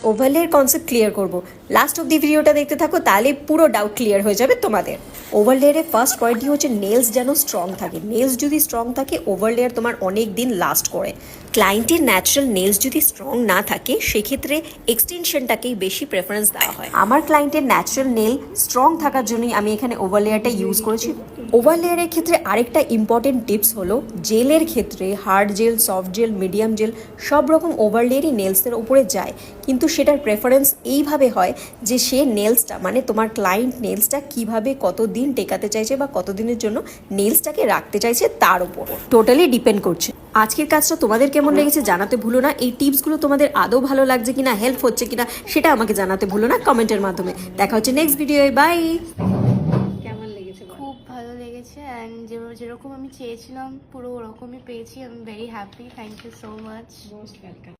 ওভারলের concept clear করব। Last of the ভিডিওটা দেখতে থাকো, তাহলে পুরো ডাউট ক্লিয়ার হয়ে যাবে তোমাদের। ওভারলেয়ারের ফার্স্ট পয়েন্টটি হচ্ছে নেলস যেন স্ট্রং থাকে। নেলস যদি স্ট্রং থাকে ওভারলেয়ার তোমার অনেক দিন লাস্ট করে। ক্লায়েন্টের ন্যাচারাল নেলস যদি স্ট্রং না থাকে সেক্ষেত্রে এক্সটেনশনটাকেই বেশি প্রেফারেন্স দেওয়া হয়। আমার ক্লায়েন্টের ন্যাচারাল নেল স্ট্রং থাকার জন্যই আমি এখানে ওভারলেয়ারটা ইউজ করেছি। ওভারলেয়ারের ক্ষেত্রে আরেকটা ইম্পর্টেন্ট টিপস হলো, জেলের ক্ষেত্রে hard gel, soft gel, medium gel সব রকম ওভারলেয়ারই নেলসের উপরে যায়, কিন্তু সেটার প্রেফারেন্স এইভাবে হয় যে সে নেলসটা মানে তোমার ক্লায়েন্ট নেলসটা কিভাবে কতদিন টেকাতে চাইছে বা কতদিনের জন্য নেলসটাকে রাখতে চাইছে তার উপর টোটালি ডিপেন্ড করছে। আজকের কাজটা তোমাদের কেমন লেগেছে জানাতে ভুলো না। এই টিপসগুলো তোমাদের আদৌ ভালো লাগছে কিনা, হেল্প হচ্ছে কিনা সেটা আমাকে জানাতে ভুলো না কমেন্টের মাধ্যমে। দেখা হচ্ছে নেক্সট ভিডিওয়ে, বাই। কেমন লেগেছে? খুব ভালো লেগেছে অ্যান্ড যেরকম আমি চেয়েছিলাম পুরো ওরকমই পেয়েছি। I am very happy. Thank you so much. Most welcome.